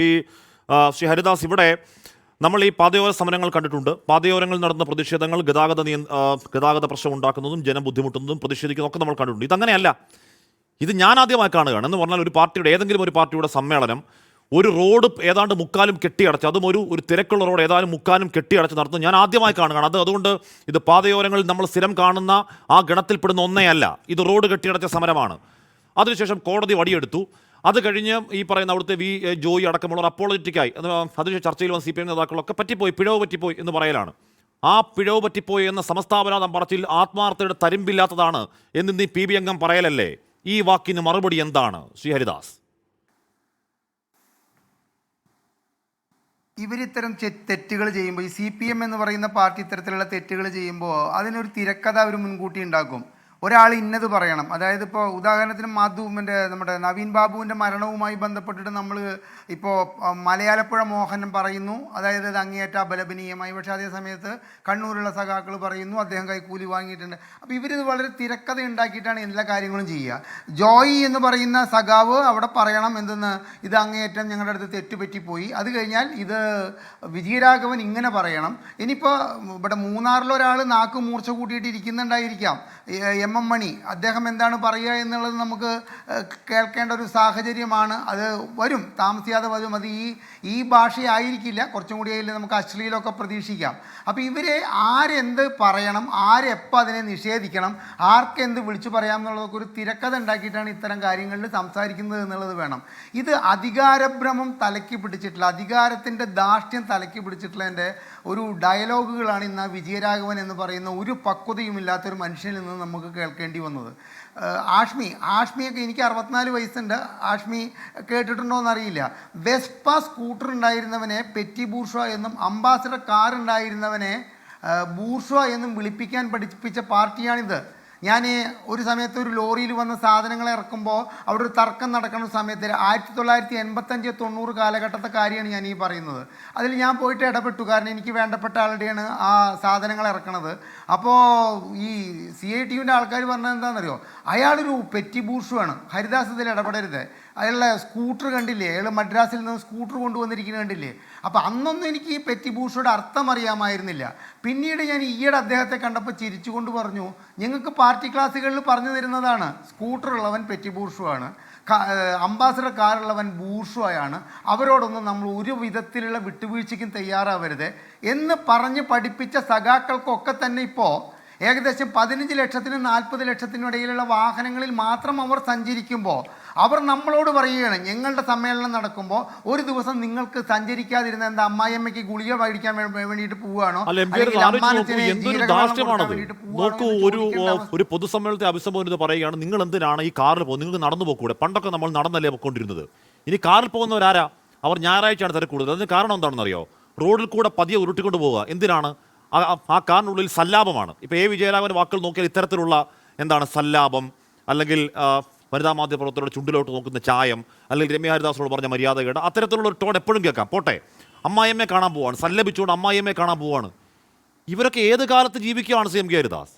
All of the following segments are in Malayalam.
ഈ ശ്രീ ഹരിദാസ്, ഇവിടെ നമ്മൾ ഈ പാതയോര സമരങ്ങൾ കണ്ടിട്ടുണ്ട്. പാതയോരങ്ങളിൽ നടന്ന പ്രതിഷേധങ്ങൾ ഗതാഗത പ്രശ്നം ഉണ്ടാക്കുന്നതും ജനം ബുദ്ധിമുട്ടുന്നതും പ്രതിഷേധിക്കുന്നതും ഒക്കെ നമ്മൾ കണ്ടിട്ടുണ്ട്. ഇതങ്ങനെയല്ല. ഇത് ഞാൻ ആദ്യമായി കാണുകയാണ്. എന്ന് പറഞ്ഞാൽ ഒരു പാർട്ടിയുടെ ഏതെങ്കിലും ഒരു പാർട്ടിയുടെ സമ്മേളനം ഒരു റോഡ് ഏതാണ്ട് മുക്കാലും കെട്ടിയടച്ച്, അതും ഒരു തിരക്കുള്ള റോഡ് ഏതാണ്ട് മുക്കാലും കെട്ടിയടച്ച് നടത്തുന്നത് ഞാൻ ആദ്യമായി കാണുകയാണ്. അതുകൊണ്ട് ഇത് പാതയോരങ്ങളിൽ നമ്മൾ സ്ഥിരം കാണുന്ന ആ ഗണത്തിൽപ്പെടുന്ന ഒന്നേ അല്ല. ഇത് റോഡ് കെട്ടിയടച്ച സമരമാണ്. അതിനുശേഷം കോടതി വടിയെടുത്തു. അത് കഴിഞ്ഞ് ഈ പറയുന്ന അവിടുത്തെ ജോയി അടക്കമുള്ളവർ അപ്പോളജറ്റിക്കായി അതിന് ചർച്ചയിൽ വന്ന CPM നേതാക്കളൊക്കെ പിഴവ് പറ്റിപ്പോയി എന്ന് പറയലാണ്. ആ പിഴവ് പറ്റിപ്പോയി എന്ന സമസ്താപരാധം പറച്ചിൽ ആത്മാർത്ഥയുടെ തരിമ്പില്ലാത്തതാണ് എന്ന് PB അംഗം പറയലല്ലേ? ഈ വാക്കിന് മറുപടി എന്താണ് ശ്രീ ഹരിദാസ്? ഇവരിത്തരം തെറ്റുകൾ ചെയ്യുമ്പോൾ, ഈ CPM എന്ന് പറയുന്ന പാർട്ടി ഇത്തരത്തിലുള്ള തെറ്റുകൾ ചെയ്യുമ്പോൾ അതിനൊരു തിരക്കഥ അവർ മുൻകൂട്ടി ഉണ്ടാക്കും. ഒരാൾ ഇന്നത് പറയണം. അതായത് ഇപ്പോൾ ഉദാഹരണത്തിന് നമ്മുടെ നവീൻ ബാബുവിൻ്റെ മരണവുമായി ബന്ധപ്പെട്ടിട്ട് നമ്മൾ ഇപ്പോൾ മലയാലപ്പുഴ മോഹനൻ പറയുന്നു, അതായത് അത് അങ്ങേയറ്റ അപലപനീയമായി. പക്ഷേ അതേ സമയത്ത് കണ്ണൂരുള്ള സഖാക്കൾ പറയുന്നു അദ്ദേഹം കൈക്കൂലി വാങ്ങിയിട്ടുണ്ട്. അപ്പോൾ ഇവരിത് വളരെ തിരക്കഥ ഉണ്ടാക്കിയിട്ടാണ് എല്ലാ കാര്യങ്ങളും ചെയ്യുക. ജോയി എന്ന് പറയുന്ന സഖാവ് അവിടെ പറയണം എന്തെന്ന്, ഇത് അങ്ങേയറ്റം ഞങ്ങളുടെ അടുത്ത് തെറ്റുപറ്റിപ്പോയി. അത് കഴിഞ്ഞാൽ ഇത് വിജയരാഘവൻ ഇങ്ങനെ പറയണം. ഇനിയിപ്പോൾ ഇവിടെ മൂന്നാറിലൊരാൾ നാക്ക് മൂർച്ച കൂട്ടിയിട്ട് ഇരിക്കുന്നുണ്ടായിരിക്കാം, MM മണി, അദ്ദേഹം എന്താണ് പറയുക എന്നുള്ളത് നമുക്ക് കേൾക്കേണ്ട ഒരു സാഹചര്യമാണ്. അത് വരും, താമസിയാതെ വരും. അത് ഈ ഭാഷയായിരിക്കില്ല, കുറച്ചും കൂടി അതിൽ നമുക്ക് അശ്ലീലമൊക്കെ പ്രതീക്ഷിക്കാം. അപ്പോൾ ഇവരെ ആരെന്ത് പറയണം, ആരെപ്പോൾ അതിനെ നിഷേധിക്കണം, ആർക്കെന്ത് വിളിച്ചു പറയാം എന്നുള്ളതൊക്കെ ഒരു തിരക്കഥ ഉണ്ടാക്കിയിട്ടാണ് ഇത്തരം കാര്യങ്ങളിൽ സംസാരിക്കുന്നത് എന്നുള്ളത് വേണം. ഇത് അധികാരഭ്രമം തലയ്ക്ക് പിടിച്ചിട്ടുള്ള, അധികാരത്തിൻ്റെ ധാർഷ്ട്യം തലയ്ക്ക് പിടിച്ചിട്ടുള്ളതിൻ്റെ ഒരു ഡയലോഗുകളാണ് ഇന്ന് വിജയരാഘവൻ എന്ന് പറയുന്ന ഒരു പക്വതയുമില്ലാത്തൊരു മനുഷ്യനിൽ നിന്ന് നമുക്ക് കേൾക്കേണ്ടി വന്നത്. ആഷ്മിയൊക്കെ, എനിക്ക് 64 വയസ്സുണ്ട്. ആഷ്മി കേട്ടിട്ടുണ്ടോ എന്നറിയില്ല. വെസ്പ സ്കൂട്ടർ ഉണ്ടായിരുന്നവനെ പെറ്റി ബൂർഷ്വ എന്നും അംബാസഡർ കാർ ഉണ്ടായിരുന്നവനെ ബൂർഷ്വ എന്നും വിളിപ്പിക്കാൻ പഠിപ്പിച്ച പാർട്ടിയാണിത്. ഞാൻ ഒരു സമയത്ത് ഒരു ലോറിയിൽ വന്ന സാധനങ്ങൾ ഇറക്കുമ്പോൾ അവിടെ ഒരു തർക്കം നടക്കുന്ന സമയത്ത് 1985-90 കാലഘട്ടത്തെ കാര്യമാണ് ഞാൻ ഈ പറയുന്നത്. അതിൽ ഞാൻ പോയിട്ട് ഇടപെട്ടു. കാരണം എനിക്ക് വേണ്ടപ്പെട്ട ആളുടെയാണ് ആ സാധനങ്ങൾ ഇറക്കണത്. അപ്പോൾ ഈ CITUവിൻ്റെ ആൾക്കാർ പറഞ്ഞത് എന്താണെന്നറിയോ, അയാളൊരു പെറ്റി ബൂർഷുവാണ്, ഹരിദാസ് ഇതിൽ ഇടപെടരുത്. അയാളുടെ സ്കൂട്ടർ കണ്ടില്ലേ, അയാൾ മദ്രാസിൽ നിന്ന് സ്കൂട്ടർ കൊണ്ടുവന്നിരിക്കുന്നത് കണ്ടില്ലേ. അപ്പോൾ അന്നൊന്നും എനിക്ക് ഈ പെറ്റി ബൂർഷയുടെ അർത്ഥം അറിയാമായിരുന്നില്ല. പിന്നീട് ഞാൻ ഈയിടെ അദ്ദേഹത്തെ കണ്ടപ്പോൾ ചിരിച്ചുകൊണ്ട് പറഞ്ഞു, ഞങ്ങൾക്ക് പാർട്ടി ക്ലാസ്സുകളിൽ പറഞ്ഞു തരുന്നതാണ്, സ്കൂട്ടർ ഉള്ളവൻ പെറ്റി ബൂർഷുവാണ്, അംബാസഡർ കാറുള്ളവൻ ബൂർഷുവായാണ്, അവരോടൊന്നും നമ്മൾ ഒരു വിധത്തിലുള്ള വിട്ടുവീഴ്ചയ്ക്കും തയ്യാറാവരുത് എന്ന് പറഞ്ഞ് പഠിപ്പിച്ച സഖാക്കൾക്കൊക്കെ തന്നെ ഇപ്പോൾ ഏകദേശം 15 ലക്ഷത്തിനും 40 ലക്ഷത്തിനും ഇടയിലുള്ള വാഹനങ്ങളിൽ മാത്രം അവർ സഞ്ചരിക്കുമ്പോൾ അവർ നമ്മളോട് പറയുകയാണ്, ഞങ്ങളുടെ സമ്മേളനം നടക്കുമ്പോൾ ഒരു ദിവസം നിങ്ങൾക്ക് സഞ്ചരിക്കാതിരുന്ന എന്താ, അമ്മായിയമ്മയ്ക്ക് ഗുളിക മേടിക്കാൻ വേണ്ടിയിട്ട് പോവുകയാണോ? നോക്കൂ, ഒരു പൊതുസമ്മേളനത്തെ അഭിസംബോധന പറയുകയാണ്, നിങ്ങൾ എന്തിനാണ് ഈ കാറിൽ പോകുന്നത്, നിങ്ങൾക്ക് നടന്നു പോകൂടെ? പണ്ടൊക്കെ നമ്മൾ നടന്നല്ലേ പോയിക്കൊണ്ടിരുന്നത്. ഇനി കാറിൽ പോകുന്നവരാരാ? അവർ ഞായറാഴ്ചയാണ് തിരക്കൂടുന്നത്. അതിന് കാരണം എന്താണെന്നറിയോ? റോഡിൽ കൂടെ പതിയെ ഉരുട്ടിക്കൊണ്ട് പോവുക. എന്തിനാണ്? ആ കാറിനുള്ളിൽ സല്ലാപമാണ്. ഇപ്പോൾ വിജയരാഘവൻ വാക്കുകൾ നോക്കിയാൽ ഇത്തരത്തിലുള്ള എന്താണ് സല്ലാപം, അല്ലെങ്കിൽ വനിതാ മാധ്യമപ്രവർത്തകരുടെ ചുണ്ടിലോട്ട് നോക്കുന്ന ചായം, അല്ലെങ്കിൽ രമ്യ ഹരിദാസിനോട് പറഞ്ഞ മര്യാദകേട്, അത്തരത്തിലുള്ള ഒരു ടോൺ എപ്പോഴും കേൾക്കാം. പോട്ടെ, അമ്മായിയമ്മയെ കാണാൻ പോവാണ്, സല്ലപിച്ചുകൊണ്ട് അമ്മായിയമ്മയെ കാണാൻ പോവാണ്. ഇവരൊക്കെ ഏത് കാലത്ത് ജീവിക്കുകയാണ് CM ഹരിദാസ്?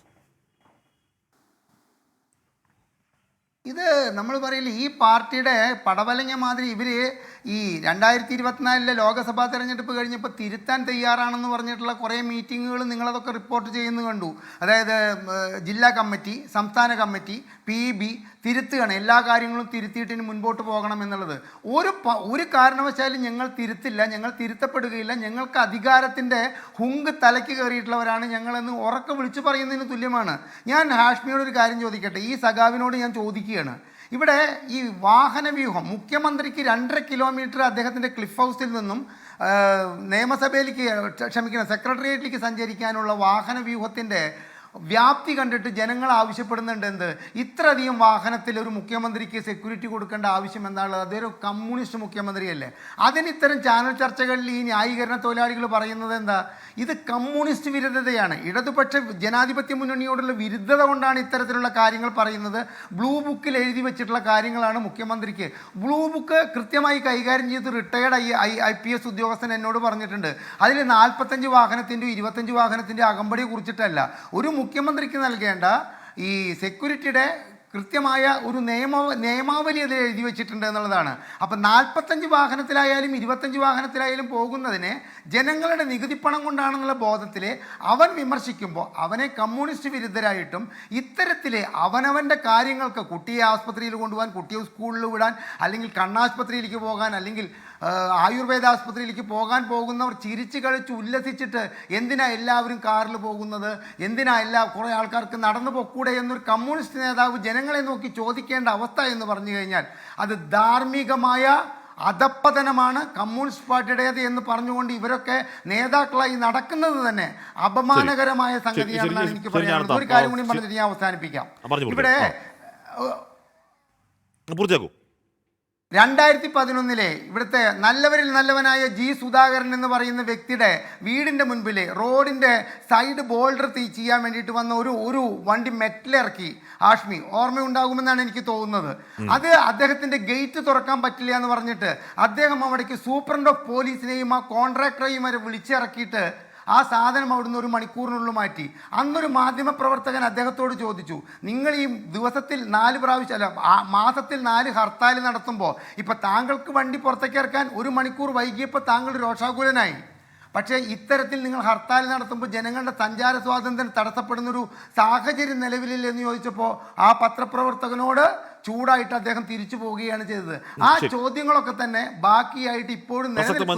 ഇത് നമ്മൾ പറയില്ല, ഈ പാർട്ടിയുടെ പടവലങ്ങ മാതിരി ഇവർ ഈ 2024 ലോക്സഭാ തെരഞ്ഞെടുപ്പ് കഴിഞ്ഞപ്പോൾ തിരുത്താൻ തയ്യാറാണെന്ന് പറഞ്ഞിട്ടുള്ള കുറേ മീറ്റിങ്ങുകൾ നിങ്ങളതൊക്കെ റിപ്പോർട്ട് ചെയ്യുന്നത് കണ്ടു. അതായത് ജില്ലാ കമ്മിറ്റി, സംസ്ഥാന കമ്മിറ്റി, PB തിരുത്തുകയാണ്, എല്ലാ കാര്യങ്ങളും തിരുത്തിയിട്ടിന് മുൻപോട്ട് പോകണം എന്നുള്ളത്. ഒരു കാരണവശാലും ഞങ്ങൾ തിരുത്തില്ല, ഞങ്ങൾ തിരുത്തപ്പെടുകയില്ല, ഞങ്ങൾക്ക് അധികാരത്തിൻ്റെ ഹുങ്ക് തലയ്ക്ക് കയറിയിട്ടുള്ളവരാണ് ഞങ്ങളെന്ന് ഉറക്കെ വിളിച്ചു പറയുന്നതിന് തുല്യമാണ്. ഞാൻ ഹാഷ്മിയോട് ഒരു കാര്യം ചോദിക്കട്ടെ, ഈ സഖാവിനോട് ഞാൻ ചോദിക്കുകയാണ്, ഇവിടെ ഈ വാഹനവ്യൂഹം, മുഖ്യമന്ത്രിക്ക് 2.5 കിലോമീറ്റർ അദ്ദേഹത്തിൻ്റെ ക്ലിഫ് ഹൗസിൽ നിന്നും സെക്രട്ടേറിയറ്റിലേക്ക് സഞ്ചരിക്കാനുള്ള വാഹനവ്യൂഹത്തിൻ്റെ വ്യാപ്തി കണ്ടിട്ട് ജനങ്ങൾ ആവശ്യപ്പെടുന്നുണ്ട് എന്ത്, ഇത്രയധികം വാഹനത്തിൽ ഒരു മുഖ്യമന്ത്രിക്ക് സെക്യൂരിറ്റി കൊടുക്കേണ്ട ആവശ്യം എന്താണുള്ളത്? അതൊരു കമ്മ്യൂണിസ്റ്റ് മുഖ്യമന്ത്രിയല്ലേ? അതിന് ഇത്തരം ചാനൽ ചർച്ചകളിൽ ഈ ന്യായീകരണ തൊഴിലാളികൾ പറയുന്നത് എന്താ, ഇത് കമ്മ്യൂണിസ്റ്റ് വിരുദ്ധതയാണ്, ഇടതുപക്ഷ ജനാധിപത്യ മുന്നണിയോടുള്ള വിരുദ്ധത കൊണ്ടാണ് ഇത്തരത്തിലുള്ള കാര്യങ്ങൾ പറയുന്നത്. ബ്ലൂ ബുക്കിൽ എഴുതി വെച്ചിട്ടുള്ള കാര്യങ്ങളാണ് മുഖ്യമന്ത്രിക്ക്. ബ്ലൂ ബുക്ക് കൃത്യമായി കൈകാര്യം ചെയ്ത് റിട്ടയേർഡ് IPS ഉദ്യോഗസ്ഥൻ എന്നോട് പറഞ്ഞിട്ടുണ്ട്. അതിൽ 45 വാഹനത്തിൻ്റെ 25 വാഹനത്തിൻ്റെ അകമ്പടിയെ കുറിച്ചിട്ടല്ല, ഒരു മുഖ്യമന്ത്രിക്ക് നൽകേണ്ട ഈ സെക്യൂരിറ്റിയുടെ കൃത്യമായ ഒരു നിയമാവലി അതിൽ എഴുതി വെച്ചിട്ടുണ്ട് എന്നുള്ളതാണ്. അപ്പം 45 വാഹനത്തിലായാലും 25 വാഹനത്തിലായാലും പോകുന്നതിനെ ജനങ്ങളുടെ നികുതിപ്പണം കൊണ്ടാണെന്നുള്ള ബോധത്തിൽ അവൻ വിമർശിക്കുമ്പോൾ അവനെ കമ്മ്യൂണിസ്റ്റ് വിരുദ്ധരായിട്ടും ഇത്തരത്തിലെ അവനവൻ്റെ കാര്യങ്ങൾക്ക് കുട്ടിയെ ആസ്പത്രിയിൽ കൊണ്ടുപോകാൻ, കുട്ടിയെ സ്കൂളിൽ വിടാൻ, അല്ലെങ്കിൽ കണ്ണാശുപത്രിയിലേക്ക് പോകാൻ, അല്ലെങ്കിൽ ആയുർവേദ ആസ്പത്രിയിലേക്ക് പോകുന്നവർ ചിരിച്ച് കളിച്ച് ഉല്ലസിച്ചിട്ട് എന്തിനാ എല്ലാവരും കാറിൽ പോകുന്നത്, എന്തിനാ കുറേ ആൾക്കാർക്ക് നടന്നു പോക്കൂടെ എന്നൊരു കമ്മ്യൂണിസ്റ്റ് നേതാവ് ജനങ്ങളെ നോക്കി ചോദിക്കേണ്ട അവസ്ഥ എന്ന് പറഞ്ഞു കഴിഞ്ഞാൽ അത് ധാർമ്മികമായ അധപ്പതനമാണ് കമ്മ്യൂണിസ്റ്റ് പാർട്ടിയുടേത് എന്ന് പറഞ്ഞുകൊണ്ട് ഇവരൊക്കെ നേതാക്കളായി നടക്കുന്നത് തന്നെ അപമാനകരമായ സംഗതിയാണെന്നാണ് എനിക്ക് പറയാനുള്ളത്. ഒരു കാര്യം കൂടി പറഞ്ഞിട്ട് ഞാൻ അവസാനിപ്പിക്കാം. ഇവിടെ 2011 ഇവിടുത്തെ നല്ലവരിൽ നല്ലവനായ ജി സുധാകരൻ എന്ന് പറയുന്ന വ്യക്തിയുടെ വീടിൻ്റെ മുൻപിൽ റോഡിൻ്റെ സൈഡ് ബോൾഡർ ചെയ്യാൻ വേണ്ടിയിട്ട് വന്ന ഒരു വണ്ടി മെറ്റലിറക്കി. ആഷ്മി ഓർമ്മയുണ്ടാകുമെന്നാണ് എനിക്ക് തോന്നുന്നത്. അത് അദ്ദേഹത്തിൻ്റെ ഗേറ്റ് തുറക്കാൻ പറ്റില്ല എന്ന് പറഞ്ഞിട്ട് അദ്ദേഹം അവിടേക്ക് സൂപ്രണ്ട് ഓഫ് പോലീസിനെയും ആ കോൺട്രാക്ടറെയും വരെ വിളിച്ചിറക്കിയിട്ട് ആ സാധനം അവിടുന്ന് 1 മണിക്കൂറിനുള്ളിൽ മാറ്റി. അന്നൊരു മാധ്യമപ്രവർത്തകൻ അദ്ദേഹത്തോട് ചോദിച്ചു, നിങ്ങൾ ഈ ദിവസത്തിൽ 4 പ്രാവശ്യം അല്ല മാസത്തിൽ 4 ഹർത്താൽ നടത്തുമ്പോൾ ഇപ്പം താങ്കൾക്ക് വണ്ടി പുറത്തേക്ക് ഇറക്കാൻ 1 മണിക്കൂർ വൈകിയപ്പോൾ താങ്കൾ രോഷാകുലനായി. പക്ഷേ ഇത്തരത്തിൽ നിങ്ങൾ ഹർത്താൽ നടത്തുമ്പോൾ ജനങ്ങളുടെ സഞ്ചാര സ്വാതന്ത്ര്യം തടസ്സപ്പെടുന്നൊരു സാഹചര്യം നിലവിലില്ല എന്ന് ചോദിച്ചപ്പോൾ ആ പത്രപ്രവർത്തകനോട് ചൂടായിട്ട് അദ്ദേഹം തിരിച്ചു പോവുകയാണ് ചെയ്തത്. ആ ചോദ്യങ്ങളൊക്കെ തന്നെ ബാക്കിയായിട്ട് ഇപ്പോഴും നിലനിൽക്കുന്നു.